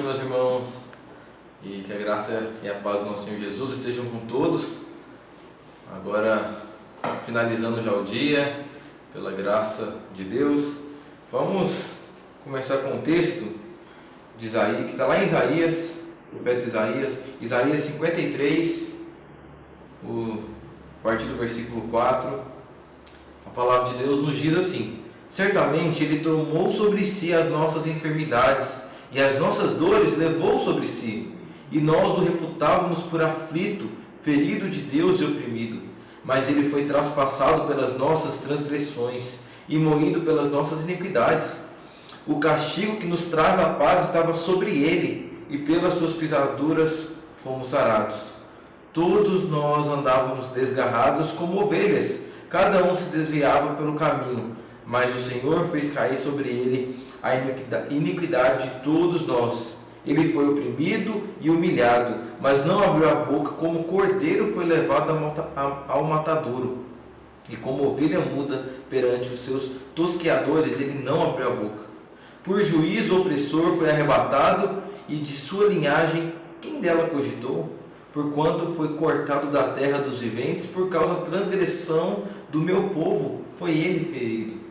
meus irmãos, e que a graça e a paz do nosso Senhor Jesus estejam com todos. Agora, finalizando já o dia, pela graça de Deus, vamos começar com o texto de Isaías, que está lá em Isaías, o profeta Isaías 53, a partir do versículo 4. A palavra de Deus nos diz assim: certamente Ele tomou sobre si as nossas enfermidades e as nossas dores levou sobre si, e nós o reputávamos por aflito, ferido de Deus e oprimido. Mas Ele foi traspassado pelas nossas transgressões e moído pelas nossas iniquidades. O castigo que nos traz a paz estava sobre Ele, e pelas suas pisaduras fomos sarados. Todos nós andávamos desgarrados como ovelhas, cada um se desviava pelo caminho, mas o Senhor fez cair sobre ele a iniquidade de todos nós. Ele foi oprimido e humilhado, mas não abriu a boca. Como cordeiro foi levado ao matadouro, e como ovelha muda perante os seus tosqueadores, ele não abriu a boca. Por juízo opressor foi arrebatado, e de sua linhagem quem dela cogitou? Porquanto foi cortado da terra dos viventes, por causa da transgressão do meu povo foi ele ferido.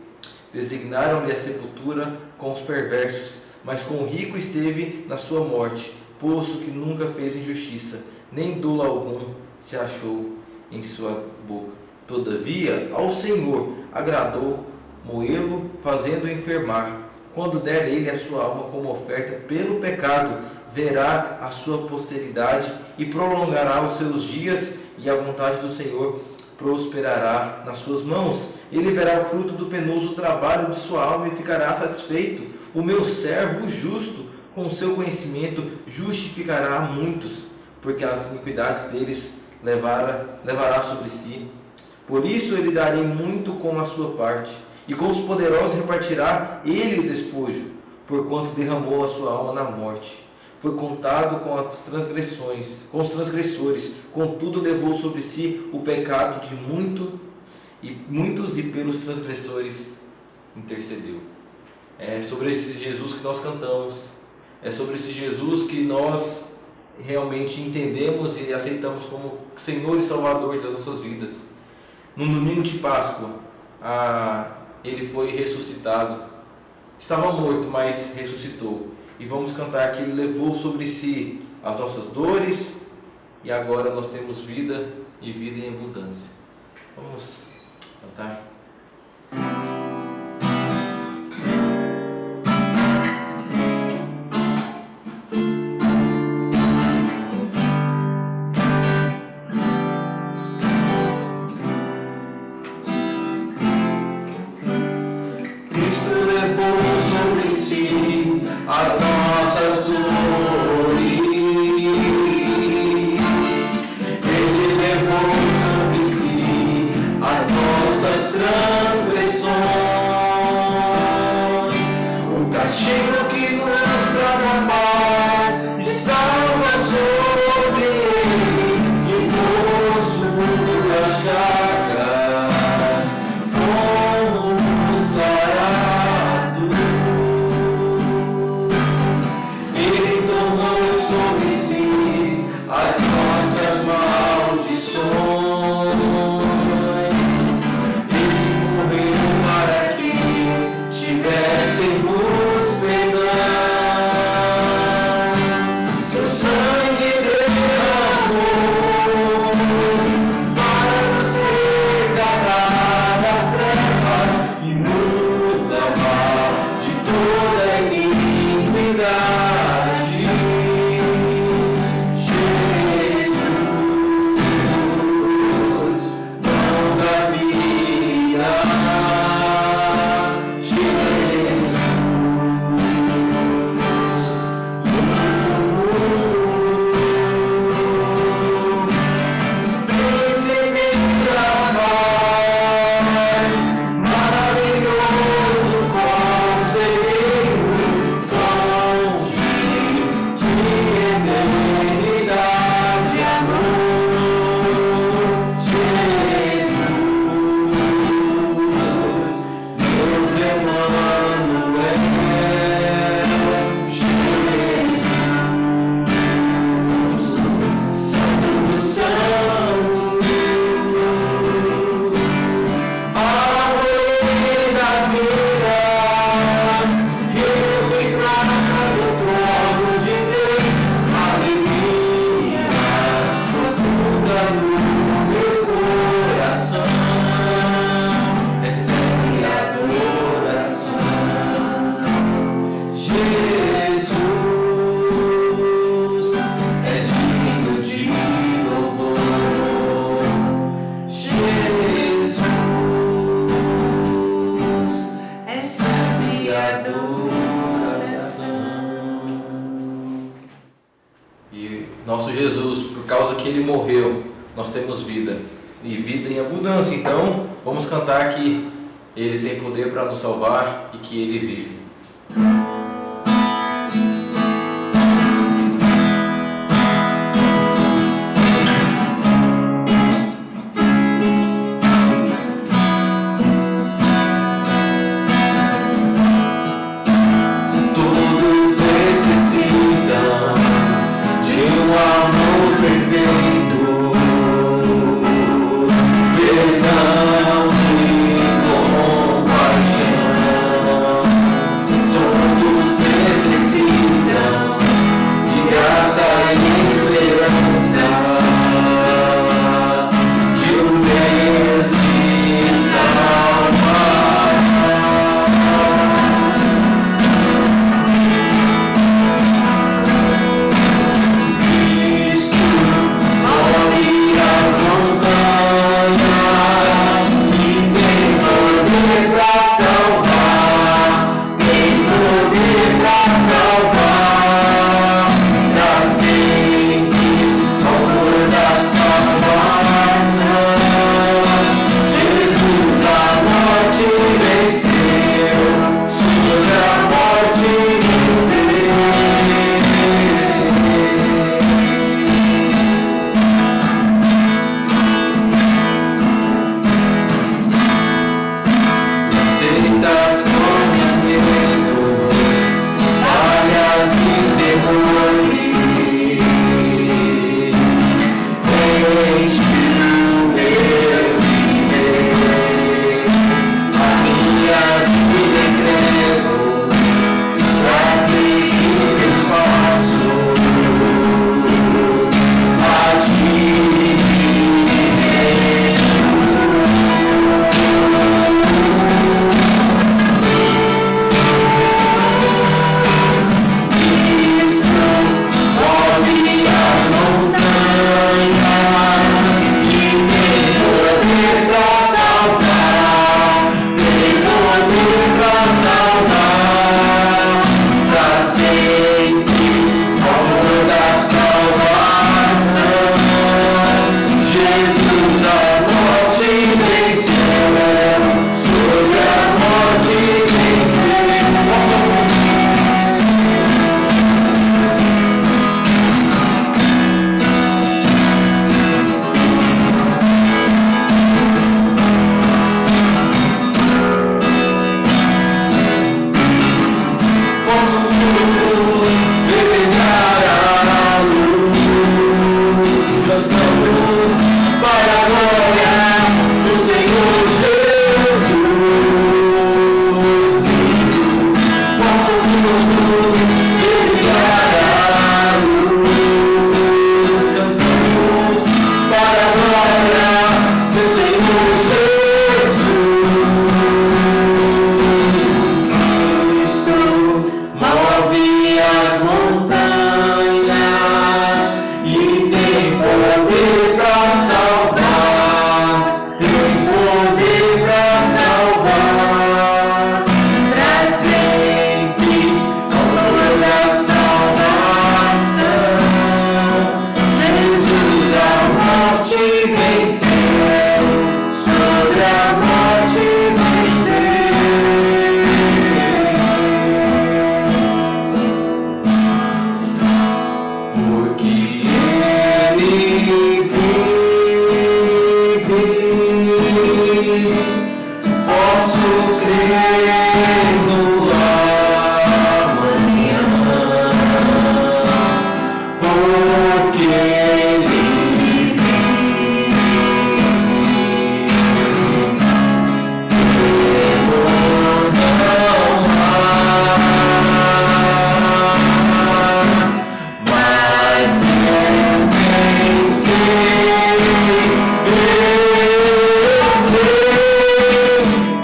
Designaram-lhe a sepultura com os perversos, mas com o rico esteve na sua morte, posto que nunca fez injustiça, nem dolo algum se achou em sua boca. Todavia, ao Senhor agradou moê-lo, fazendo-o enfermar. Quando der ele a sua alma como oferta pelo pecado, verá a sua posteridade e prolongará os seus dias, e a vontade do Senhor prosperará nas suas mãos. Ele verá o fruto do penoso trabalho de sua alma e ficará satisfeito. O meu servo, o justo, com o seu conhecimento, justificará a muitos, porque as iniquidades deles levará sobre si. Por isso ele darei muito com a sua parte, e com os poderosos repartirá ele o despojo, porquanto derramou a sua alma na morte. Foi contado com os transgressores, contudo levou sobre si o pecado de muitos, e pelos transgressores intercedeu. É sobre esse Jesus que nós cantamos, é sobre esse Jesus que nós realmente entendemos e aceitamos como Senhor e Salvador das nossas vidas. No domingo de Páscoa, ele foi ressuscitado. Estava morto, mas ressuscitou. E vamos cantar que Ele levou sobre si as nossas dores, e agora nós temos vida e vida em abundância. Vamos cantar. As nossas dores, Ele levou sobre si as nossas transgressões. Jesus, por causa que Ele morreu, nós temos vida, e vida em abundância. Então, vamos cantar que Ele tem poder para nos salvar e que Ele vive.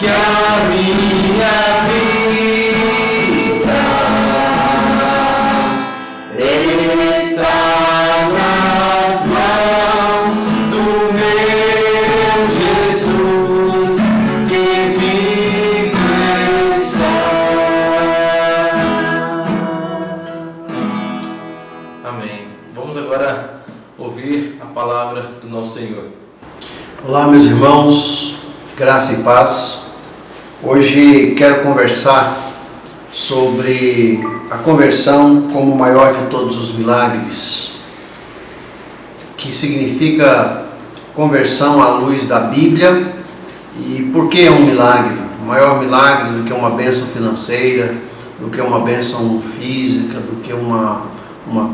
Que a mim meus irmãos, graça e paz. Hoje quero conversar sobre a conversão como o maior de todos os milagres, que significa conversão à luz da Bíblia. E por que é um milagre? O maior milagre do que uma bênção financeira, do que uma bênção física, do que uma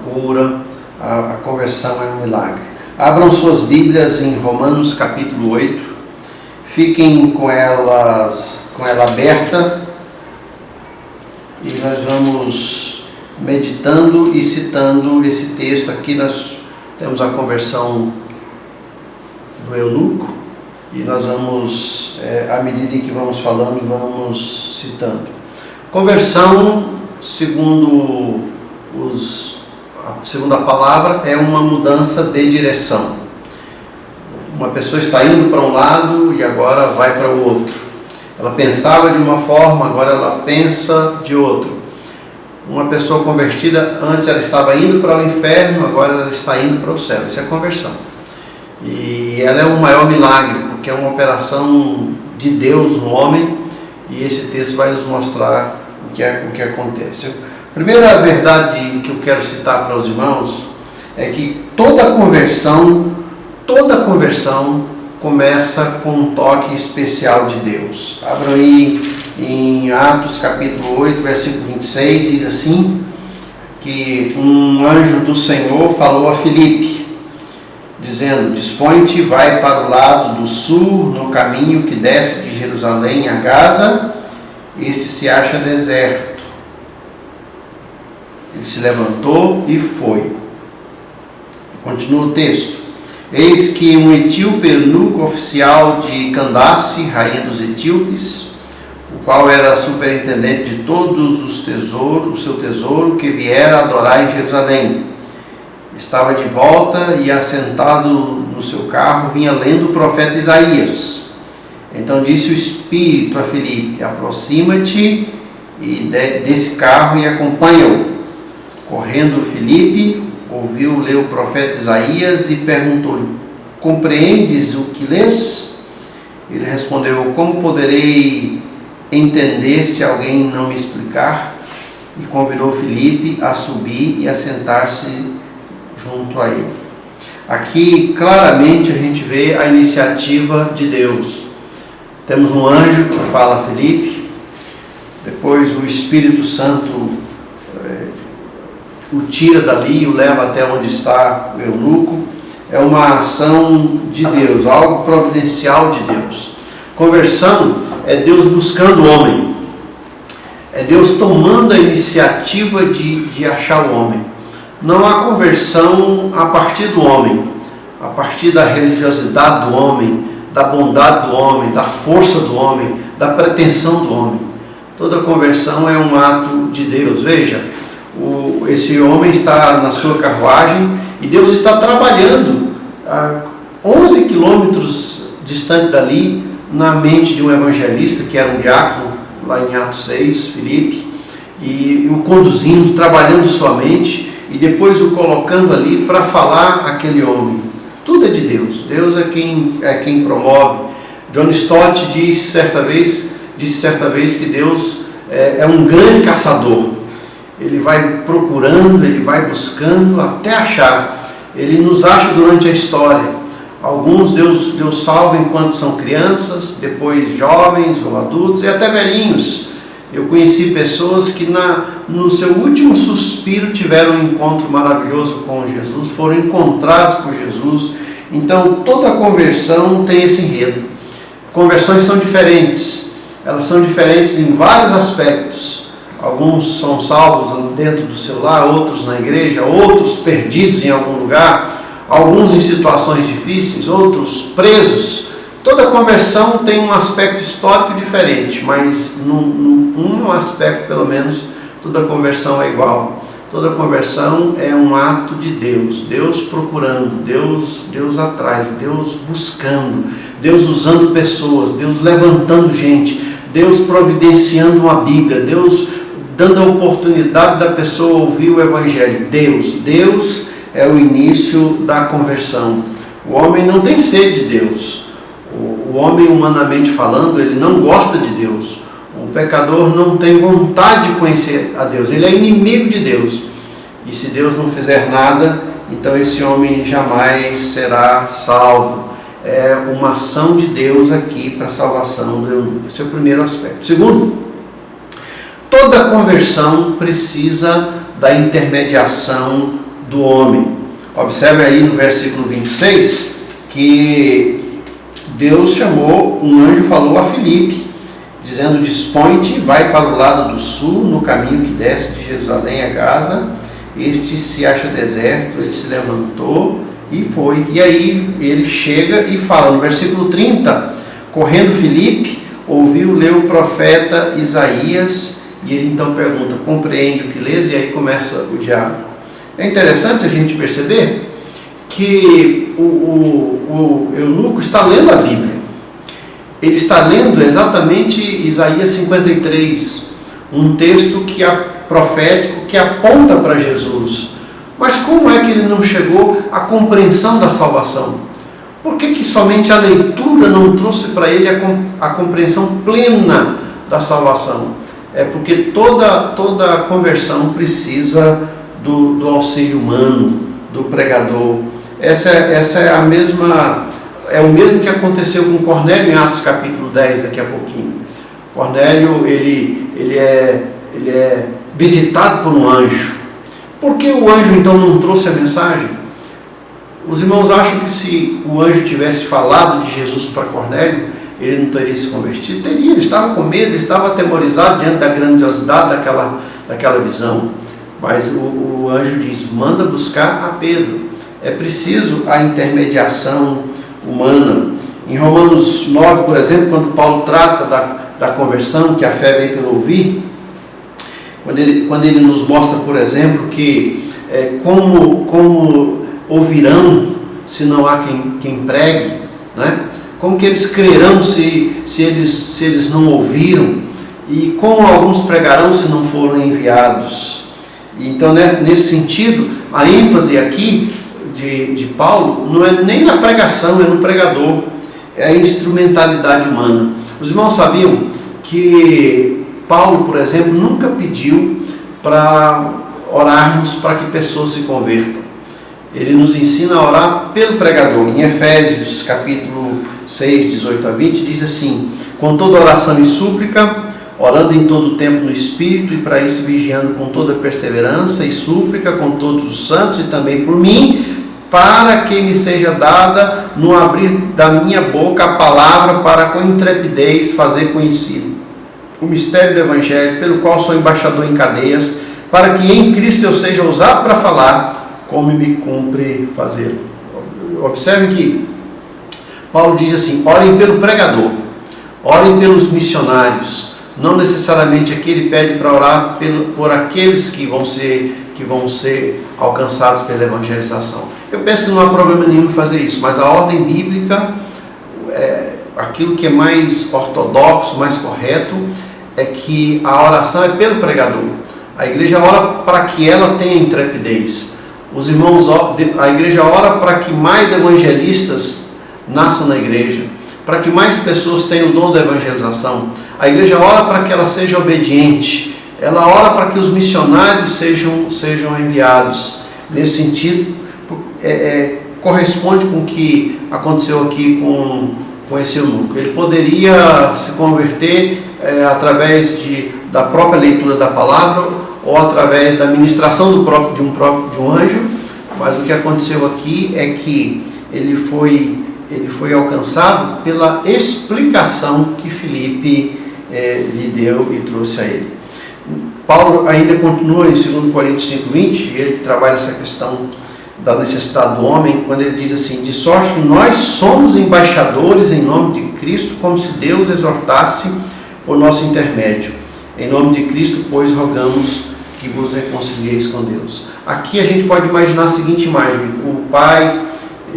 cura. A conversão é um milagre. Abram suas Bíblias em Romanos capítulo 8, fiquem com ela aberta e nós vamos meditando e citando esse texto. Aqui nós temos a conversão do eunuco e nós vamos, à medida em que vamos falando, vamos citando. Conversão, segundo a palavra, é uma mudança de direção. Uma pessoa está indo para um lado e agora vai para o outro. Ela pensava de uma forma, agora ela pensa de outro. Uma pessoa convertida, antes ela estava indo para o inferno, agora ela está indo para o céu. Isso é conversão. E ela é o maior milagre, porque é uma operação de Deus no homem, e esse texto vai nos mostrar o que acontece. A primeira verdade que eu quero citar para os irmãos é que toda conversão começa com um toque especial de Deus. Abram aí em Atos capítulo 8, versículo 26, diz assim, que um anjo do Senhor falou a Filipe, dizendo: dispõe-te, vai para o lado do sul, no caminho que desce de Jerusalém a Gaza, este se acha deserto. Ele se levantou e foi. Continua o texto. Eis que um etíope eunuco oficial de Candace, rainha dos etíopes, o qual era superintendente de todos os tesouros, o seu tesouro, que viera adorar em Jerusalém, estava de volta e, assentado no seu carro, vinha lendo o profeta Isaías. Então disse o Espírito a Filipe: aproxima-te desse carro e acompanha-o. Correndo Filipe, ouviu ler o profeta Isaías e perguntou-lhe: compreendes o que lês? Ele respondeu: como poderei entender se alguém não me explicar? E convidou Filipe a subir e a sentar-se junto a ele. Aqui claramente a gente vê a iniciativa de Deus. Temos um anjo que fala a Filipe, depois o Espírito Santo o tira dali e o leva até onde está o eunuco. É uma ação de Deus, algo providencial de Deus. Conversão é Deus buscando o homem, é Deus tomando a iniciativa de achar o homem. Não há conversão a partir do homem, a partir da religiosidade do homem, da bondade do homem, da força do homem, da pretensão do homem. Toda conversão é um ato de Deus. Veja, esse homem está na sua carruagem e Deus está trabalhando a 11 quilômetros distante dali, na mente de um evangelista, que era um diácono, lá em Atos 6, Filipe, e o conduzindo, trabalhando sua mente, e depois o colocando ali para falar àquele homem. Tudo é de Deus. Deus é quem promove. John Stott disse certa vez que Deus é um grande caçador. Ele vai procurando, ele vai buscando até achar. Ele nos acha durante a história. Alguns Deus salva enquanto são crianças, depois jovens ou adultos e até velhinhos. Eu conheci pessoas que no seu último suspiro tiveram um encontro maravilhoso com Jesus, foram encontrados por Jesus. Então toda conversão tem esse enredo. Conversões são diferentes, elas são diferentes em vários aspectos. Alguns são salvos dentro do seu lar, outros na igreja, outros perdidos em algum lugar, alguns em situações difíceis, outros presos. Toda conversão tem um aspecto histórico diferente, mas num aspecto, pelo menos, toda conversão é igual. Toda conversão é um ato de Deus, Deus procurando, Deus atrás, Deus buscando, Deus usando pessoas, Deus levantando gente, Deus providenciando uma Bíblia, Deus dando a oportunidade da pessoa ouvir o Evangelho. Deus é o início da conversão. O homem não tem sede de Deus. O homem, humanamente falando, ele não gosta de Deus. O pecador não tem vontade de conhecer a Deus. Ele é inimigo de Deus. E se Deus não fizer nada, então esse homem jamais será salvo. É uma ação de Deus aqui para a salvação do eunuco. Esse é o primeiro aspecto. Segundo, toda conversão precisa da intermediação do homem. Observe aí no versículo 26 que Deus chamou, um anjo falou a Filipe, dizendo: dispõe-te, vai para o lado do sul, no caminho que desce de Jerusalém a Gaza. Este se acha deserto. Ele se levantou e foi. E aí ele chega e fala no versículo 30, correndo Filipe, ouviu ler o profeta Isaías, e ele então pergunta: compreende o que lês? E aí começa o diálogo. É interessante a gente perceber que o eunuco está lendo a Bíblia. Ele está lendo exatamente Isaías 53, um texto que é profético, que aponta para Jesus. Mas como é que ele não chegou à compreensão da salvação? Por que somente a leitura não trouxe para ele a compreensão plena da salvação? É porque toda conversão precisa do auxílio humano, do pregador. Essa é a mesma, é o mesmo que aconteceu com Cornélio em Atos capítulo 10, daqui a pouquinho. Cornélio, ele é visitado por um anjo. Por que o anjo então não trouxe a mensagem? Os irmãos acham que se o anjo tivesse falado de Jesus para Cornélio, ele não teria se convertido? Teria, ele estava com medo, ele estava atemorizado diante da grandiosidade daquela visão. Mas o anjo diz: manda buscar a Pedro. É preciso a intermediação humana. Em Romanos 9, por exemplo, quando Paulo trata da conversão, que a fé vem pelo ouvir, quando ele nos mostra, por exemplo, que como ouvirão se não há quem pregue, né? Como que eles crerão se eles não ouviram? E como alguns pregarão se não forem enviados? Então, né, nesse sentido, a ênfase aqui de Paulo não é nem na pregação, é no pregador, é a instrumentalidade humana. Os irmãos sabiam que Paulo, por exemplo, nunca pediu para orarmos para que pessoas se convertam. Ele nos ensina a orar pelo pregador. Em Efésios capítulo 6, 18 a 20, diz assim: com toda oração e súplica, orando em todo o tempo no Espírito, e para isso vigiando com toda perseverança e súplica com todos os santos, e também por mim, para que me seja dada, no abrir da minha boca, a palavra, para com intrepidez fazer conhecido o mistério do Evangelho, pelo qual sou embaixador em cadeias, para que em Cristo eu seja usado para falar, como me cumpre fazê-lo. Observe que Paulo diz assim: orem pelo pregador, orem pelos missionários. Não necessariamente aqui ele pede para orar por aqueles que vão ser alcançados pela evangelização. Eu penso que não há problema nenhum em fazer isso, mas a ordem bíblica, aquilo que é mais ortodoxo, mais correto, é que a oração é pelo pregador. A igreja ora para que ela tenha intrepidez. Os irmãos, a igreja ora para que mais evangelistas nasçam na igreja, para que mais pessoas tenham o dom da evangelização. A igreja ora para que ela seja obediente. Ela ora para que os missionários sejam enviados. Nesse sentido, corresponde com o que aconteceu aqui com esse eunuco. Ele poderia se converter através da própria leitura da palavra ou através da ministração de um anjo, mas o que aconteceu aqui é que ele foi alcançado pela explicação que Filipe lhe deu e trouxe a ele. Paulo ainda continua em 2 Coríntios 5:20, ele que trabalha essa questão da necessidade do homem, quando ele diz assim: de sorte que nós somos embaixadores em nome de Cristo, como se Deus exortasse por nosso intermédio. Em nome de Cristo, pois, rogamos que vos reconcilieis com Deus. Aqui a gente pode imaginar a seguinte imagem: o Pai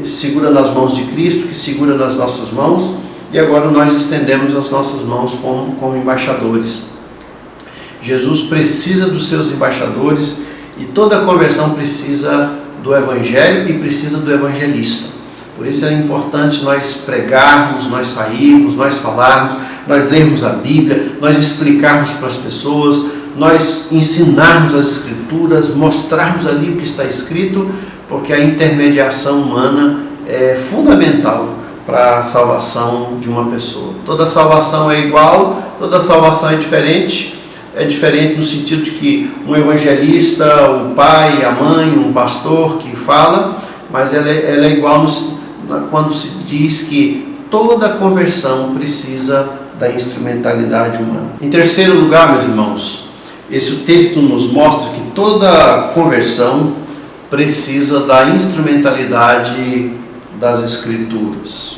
segura nas mãos de Cristo, que segura nas nossas mãos, e agora nós estendemos as nossas mãos como embaixadores. Jesus precisa dos seus embaixadores, e toda conversão precisa do Evangelho e precisa do evangelista. Por isso é importante nós pregarmos, nós sairmos, nós falarmos, nós lermos a Bíblia, nós explicarmos para as pessoas, nós ensinarmos as Escrituras, mostrarmos ali o que está escrito, porque a intermediação humana é fundamental para a salvação de uma pessoa. Toda salvação é igual, toda salvação é diferente no sentido de que um evangelista, o pai, a mãe, um pastor que fala, mas ela é igual quando se diz que toda conversão precisa da instrumentalidade humana. Em terceiro lugar, meus irmãos, esse texto nos mostra que toda conversão precisa da instrumentalidade das Escrituras.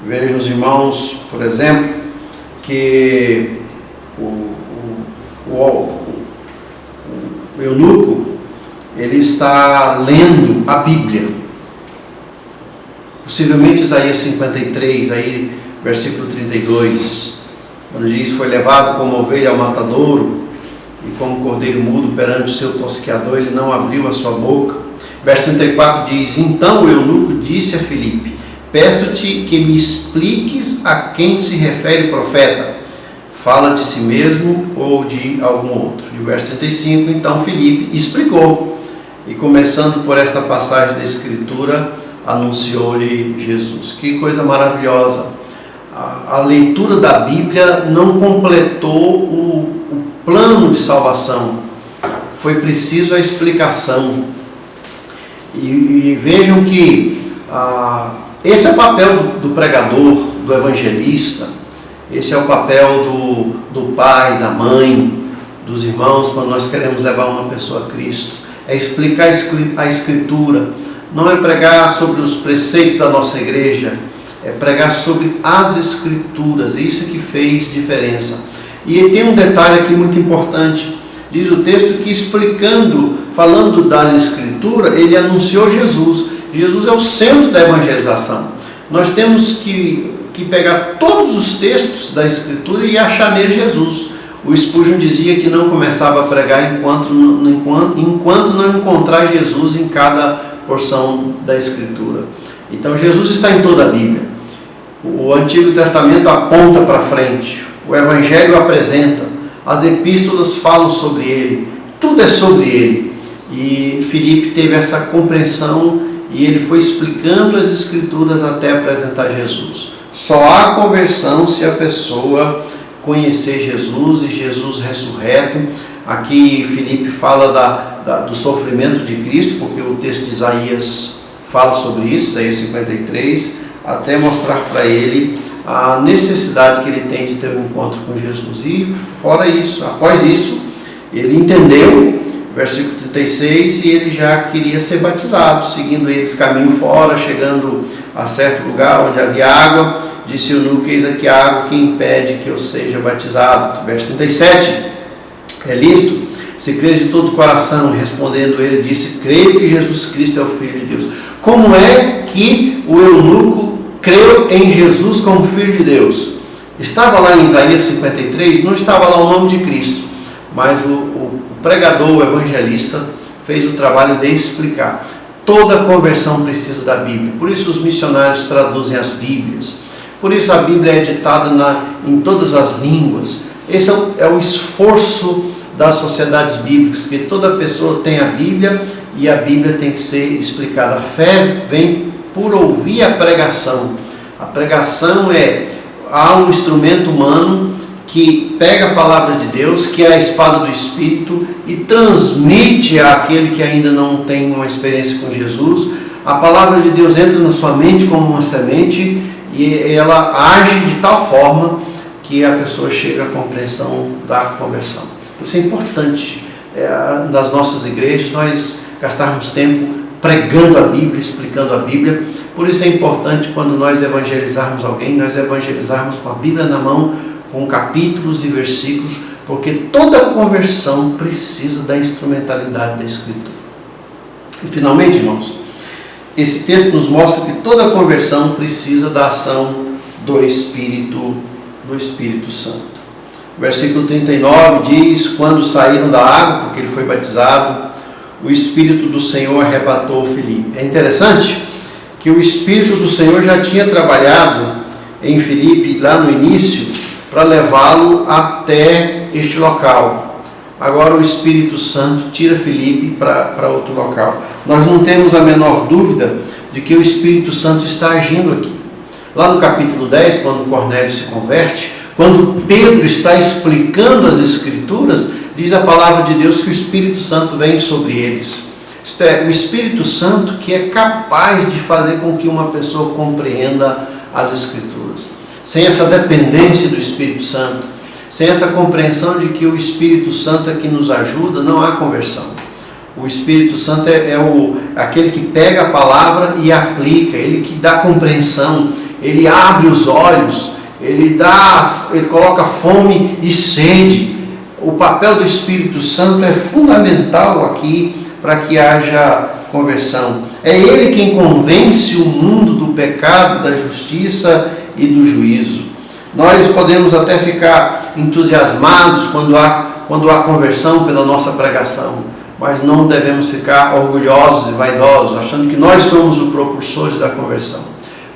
Vejam os irmãos, por exemplo, que o eunuco, ele está lendo a Bíblia. Possivelmente Isaías 53, aí, versículo 32, quando diz: foi levado como ovelha ao matadouro, e como cordeiro mudo perante o seu tosqueador, ele não abriu a sua boca. Verso 34 diz: então o eunuco disse a Filipe: peço-te que me expliques a quem se refere o profeta. Fala de si mesmo ou de algum outro? E o verso 35, então Filipe explicou, e começando por esta passagem da Escritura, anunciou-lhe Jesus. Que coisa maravilhosa! A leitura da Bíblia não completou o plano de salvação, foi preciso a explicação. E vejam que esse é o papel do pregador, do evangelista, esse é o papel do pai, da mãe, dos irmãos, quando nós queremos levar uma pessoa a Cristo. É explicar a Escritura, não é pregar sobre os preceitos da nossa igreja, é pregar sobre as Escrituras. É isso que fez diferença. E tem um detalhe aqui muito importante. Diz o texto que falando da Escritura, ele anunciou Jesus. Jesus é o centro da evangelização. Nós temos que pegar todos os textos da Escritura e achar nele Jesus. O Spurgeon dizia que não começava a pregar enquanto não encontrar Jesus em cada porção da Escritura. Então Jesus está em toda a Bíblia. O Antigo Testamento aponta para frente, o Evangelho apresenta, as epístolas falam sobre ele, tudo é sobre ele. E Filipe teve essa compreensão e ele foi explicando as Escrituras até apresentar Jesus. Só há conversão se a pessoa conhecer Jesus e Jesus ressurreto. Aqui Filipe fala do sofrimento de Cristo, porque o texto de Isaías fala sobre isso, Isaías 53, até mostrar para ele a necessidade que ele tem de ter um encontro com Jesus. E fora isso, após isso, ele entendeu, versículo 36, e ele já queria ser batizado, seguindo eles caminho fora, chegando a certo lugar onde havia água, disse o eunuco: eis aqui a água que impede que eu seja batizado. Verso 37, é listo, se crês de todo o coração. Respondendo ele, disse: creio que Jesus Cristo é o Filho de Deus. Como é que o eunuco creu em Jesus como Filho de Deus? Estava lá em Isaías 53, não estava lá o nome de Cristo, mas o pregador, o evangelista, fez o trabalho de explicar. Toda conversão precisa da Bíblia, por isso os missionários traduzem as Bíblias, por isso a Bíblia é editada em todas as línguas. Esse é o esforço das sociedades bíblicas, que toda pessoa tem a Bíblia e a Bíblia tem que ser explicada. A fé vem por ouvir a pregação. A pregação há um instrumento humano que pega a palavra de Deus, que é a espada do Espírito, e transmite àquele que ainda não tem uma experiência com Jesus. A palavra de Deus entra na sua mente como uma semente e ela age de tal forma que a pessoa chega à compreensão da conversão. Por isso é importante nas nossas igrejas nós gastarmos tempo pregando a Bíblia, explicando a Bíblia. Por isso é importante, quando nós evangelizarmos alguém, nós evangelizarmos com a Bíblia na mão, com capítulos e versículos, porque toda conversão precisa da instrumentalidade da Escritura. E finalmente, irmãos, esse texto nos mostra que toda conversão precisa da ação do Espírito Santo. O versículo 39 diz: quando saíram da água, porque ele foi batizado, o Espírito do Senhor arrebatou Filipe. É interessante que o Espírito do Senhor já tinha trabalhado em Filipe lá no início para levá-lo até este local. Agora o Espírito Santo tira Filipe para outro local. Nós não temos a menor dúvida de que o Espírito Santo está agindo aqui. Lá no capítulo 10, quando Cornélio se converte, quando Pedro está explicando as Escrituras, diz a palavra de Deus que o Espírito Santo vem sobre eles. Isto é, o Espírito Santo que é capaz de fazer com que uma pessoa compreenda as Escrituras. Sem essa dependência do Espírito Santo, sem essa compreensão de que o Espírito Santo é que nos ajuda, não há conversão. O Espírito Santo é aquele que pega a palavra e aplica, ele que dá compreensão, ele abre os olhos, ele coloca fome e sede. O papel do Espírito Santo é fundamental aqui para que haja conversão. É ele quem convence o mundo do pecado, da justiça e do juízo. Nós podemos até ficar entusiasmados quando há conversão pela nossa pregação, mas não devemos ficar orgulhosos e vaidosos, achando que nós somos os propulsores da conversão.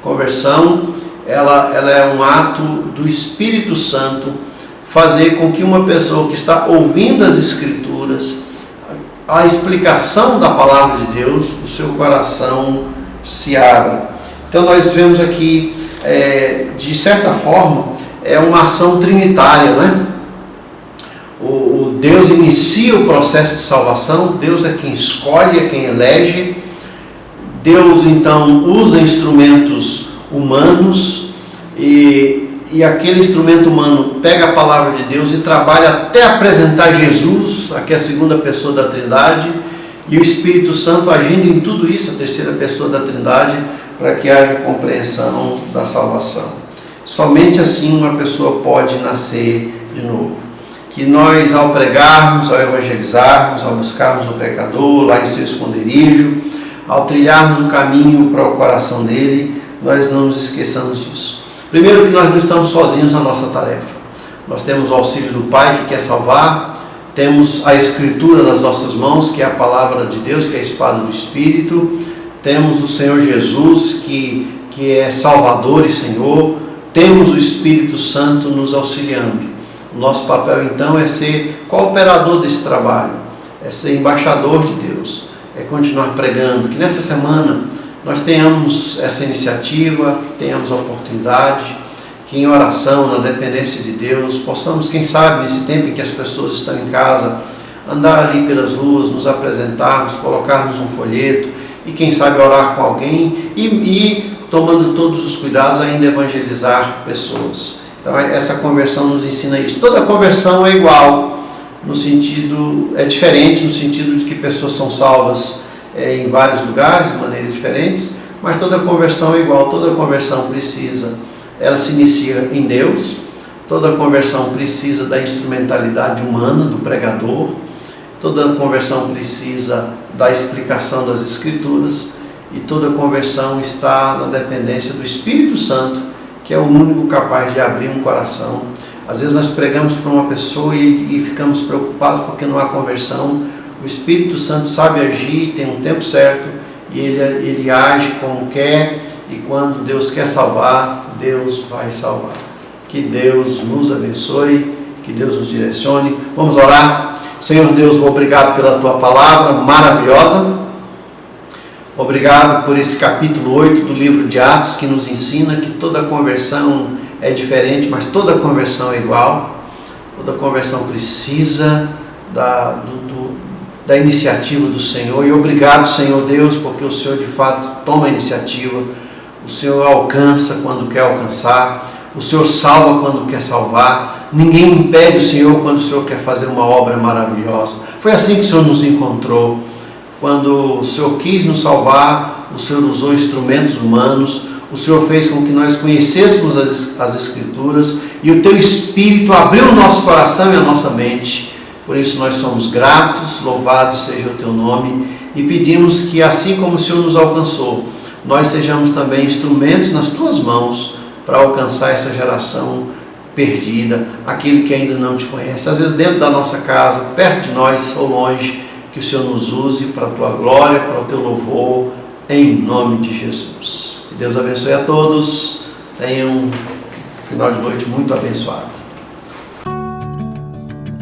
Conversão, ela é um ato do Espírito Santo fazer com que uma pessoa que está ouvindo as Escrituras, a explicação da palavra de Deus, o seu coração se abra. Então nós vemos aqui, de certa forma, é uma ação trinitária, não é? O Deus inicia o processo de salvação, Deus é quem escolhe, é quem elege. Deus então usa instrumentos humanos e aquele instrumento humano pega a palavra de Deus e trabalha até apresentar Jesus, aqui é a segunda pessoa da Trindade, e o Espírito Santo agindo em tudo isso, a terceira pessoa da Trindade, para que haja compreensão da salvação. Somente assim uma pessoa pode nascer de novo. Que nós, ao pregarmos, ao evangelizarmos, ao buscarmos o pecador lá em seu esconderijo, ao trilharmos o caminho para o coração dele, nós não nos esqueçamos disso. Primeiro, que nós não estamos sozinhos na nossa tarefa. Nós temos o auxílio do Pai que quer salvar, temos a Escritura nas nossas mãos, que é a palavra de Deus, que é a espada do Espírito, temos o Senhor Jesus, que é Salvador e Senhor, temos o Espírito Santo nos auxiliando. O nosso papel então é ser cooperador desse trabalho, é ser embaixador de Deus, é continuar pregando, que nessa semana nós tenhamos essa iniciativa, que tenhamos a oportunidade, que em oração, na dependência de Deus, possamos, quem sabe, nesse tempo em que as pessoas estão em casa, andar ali pelas ruas, nos apresentarmos, colocarmos um folheto e quem sabe orar com alguém e tomando todos os cuidados, ainda evangelizar pessoas. Então essa conversão nos ensina isso. Toda conversão é igual, é diferente no sentido de que pessoas são salvas em vários lugares, de maneiras diferentes, mas toda conversão é igual, toda conversão ela se inicia em Deus, toda conversão precisa da instrumentalidade humana, do pregador, toda conversão precisa da explicação das Escrituras, e toda conversão está na dependência do Espírito Santo, que é o único capaz de abrir um coração. Às vezes nós pregamos para uma pessoa e ficamos preocupados porque não há conversão. O Espírito Santo sabe agir, tem um tempo certo, e ele age como quer, e quando Deus quer salvar, Deus vai salvar. Que Deus nos abençoe, que Deus nos direcione. Vamos orar. Senhor Deus, obrigado pela Tua palavra maravilhosa. Obrigado por esse capítulo 8 do livro de Atos, que nos ensina que toda conversão é diferente, mas toda conversão é igual. Toda conversão precisa da iniciativa do Senhor. E obrigado, Senhor Deus, porque o Senhor de fato toma a iniciativa. O Senhor alcança quando quer alcançar. O Senhor salva quando quer salvar. Ninguém impede o Senhor quando o Senhor quer fazer uma obra maravilhosa. Foi assim que o Senhor nos encontrou. Quando o Senhor quis nos salvar, o Senhor usou instrumentos humanos, o Senhor fez com que nós conhecêssemos as Escrituras e o Teu Espírito abriu o nosso coração e a nossa mente. Por isso nós somos gratos, louvado seja o Teu nome e pedimos que assim como o Senhor nos alcançou, nós sejamos também instrumentos nas Tuas mãos para alcançar essa geração perdida, aquele que ainda não Te conhece, às vezes dentro da nossa casa, perto de nós ou longe. Que o Senhor nos use para a Tua glória, para o Teu louvor, em nome de Jesus. Que Deus abençoe a todos. Tenham um final de noite muito abençoado.